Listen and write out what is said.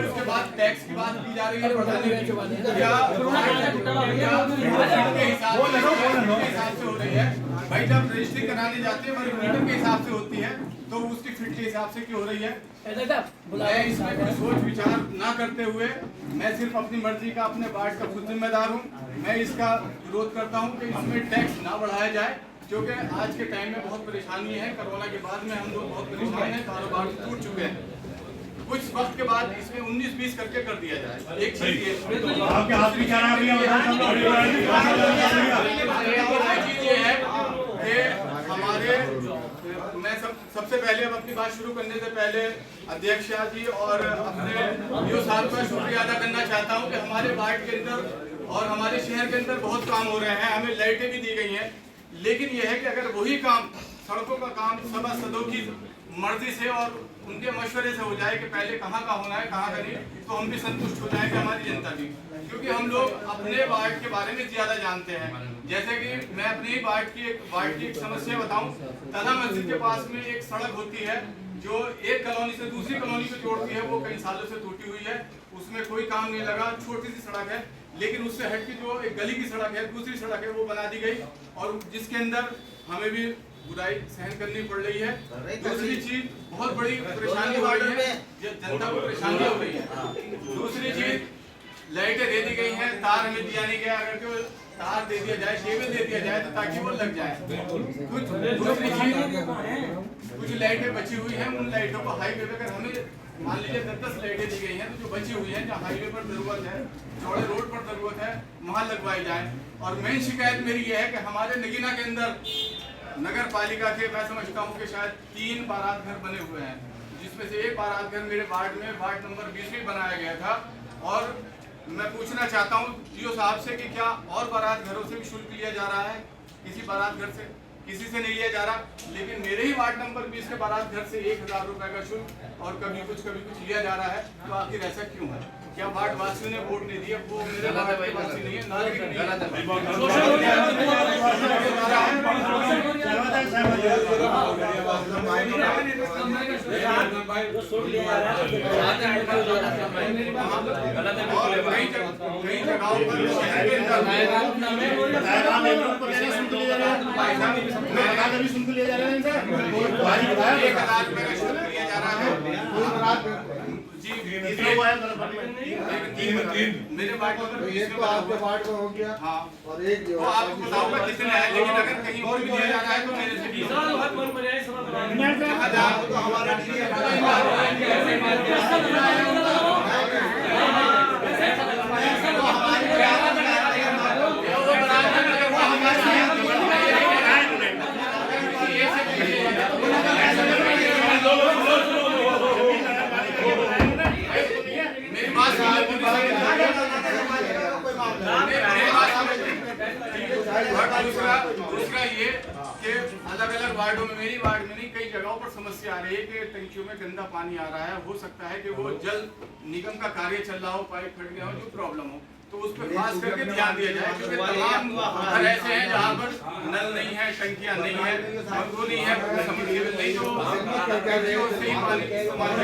उसके बाद टैक्स की बात की जा रही है, हिसाब से हो रही है भाई। जब रजिस्ट्री कराने जाते हैं मीटर के हिसाब से होती है, तो उसकी फिट के हिसाब से क्यों हो रही है? मैं इसमें कोई सोच विचार ना करते हुए मैं सिर्फ अपनी मर्जी का, अपने वार्ड का खुद जिम्मेदार हूँ। मैं इसका विरोध करता हूँ कि इसमें टैक्स ना बढ़ाया जाए, क्योंकि आज के टाइम में बहुत परेशानी है। कोरोना के बाद में हम लोग बहुत परेशान हैं, कारोबार टूट चुके हैं। कुछ वक्त के बाद इसमें 19-20 करके कर दिया जाए। एक चीज ये है कि हमारे, मैं सबसे पहले अब अपनी बात शुरू करने से पहले अध्यक्ष जी और अपने ईओ साहब का शुक्रिया अदा करना चाहता हूं कि हमारे वार्ड के अंदर और हमारे शहर के अंदर बहुत काम हो रहे हैं। हमें लाइटें भी दी गई हैं, लेकिन यह है कि अगर वही काम, सड़कों का काम सभासदों की मर्जी से और उनके मशवरे से हो जाए कि पहले कहाँ का होना है कहाँ का नहीं, तो हम भी संतुष्ट हो जाएंगे, हमारी जनता भी। क्योंकि हम लोग अपने वार्ड के बारे में ज्यादा जानते हैं। जैसे कि मैं अपने ही वार्ड की एक समस्या बताऊं, तला मस्जिद के पास में एक सड़क होती है जो एक कॉलोनी से दूसरी कॉलोनी को जोड़ती है। वो कई सालों से टूटी हुई है, उसमें कोई काम नहीं लगा, छोटी सी सड़क है। लेकिन उससे हट के जो एक गली की सड़क है, दूसरी सड़क है, वो बना दी गई, और जिसके अंदर हमें भी बुराई सहन करनी पड़ रही है। दूसरी चीज बहुत बड़ी परेशानी हो रही है, जनता को परेशानी हो रही है। दूसरी चीज लाइटें दे दी गई हैं, तार हमें दिया नहीं गया। अगर तो तार दे दिया जाए, केबल दे दिया जाए, तो ताकि वो लग जाए। कुछ दूसरी चीज, कुछ लाइटें बची हुई हैं, उन लाइटों को हाईवे पे, अगर हमें मान लीजिए 10 लाइटें दी गई हैं, तो जो बची हुई हैं, जहाँ हाईवे पर जरूरत है, चौड़े रोड पर जरूरत है, वहाँ लगवाई जाए। और मेन शिकायत मेरी ये है कि हमारे नगीना के अंदर नगर पालिका के, मैं समझता हूँ कि शायद 3 बारात घर बने हुए हैं, जिसमें से एक बारात घर मेरे वार्ड में, वार्ड नंबर 20 में बनाया गया था। और मैं पूछना चाहता हूँ ईओ साहब से कि क्या और बारात घरों से भी शुल्क लिया जा रहा है? किसी बारात घर से किसी से नहीं लिया जा रहा, लेकिन मेरे ही वार्ड नंबर 20 के बारात घर से 1000 रुपए का शुल्क और कभी कुछ लिया जा रहा है। तो आखिर ऐसा क्यों है? क्या वार्ड वासियों ने वोट नहीं दिया? वो मेरे वार्ड के वासी नहीं है, नागरिक नहीं है। कई जगहों पर शहर के अंदर शुल्क लिया जा रहा है, 1000 रुपए का शुल्क लिया जा रहा है जी। मेरे वार्ड नंबर 20 में आपके वार्ड में हो गया। हाँ, और एक जो आपको बताऊंगा कितने है, लेकिन अगर कहीं और भी दिया जा रहा है तो मेरे से भी तो हमारा दूसरा ये कि अलग-अलग वार्डों में, मेरी वार्ड में नहीं, कई जगहों पर समस्या आ रही है कि टंकियों में गंदा पानी आ रहा है। हो सकता है कि वो जल निगम का कार्य चल रहा हो, पाइप फट गया हो, जो प्रॉब्लम हो, तो उस पर खास करके ध्यान दिया जाए। क्योंकि तमाम घर ऐसे हैं जहाँ पर नल नहीं है, टंकियाँ नहीं है, वो नहीं है, समरसेबल नहीं, जो सही पानी की समस्या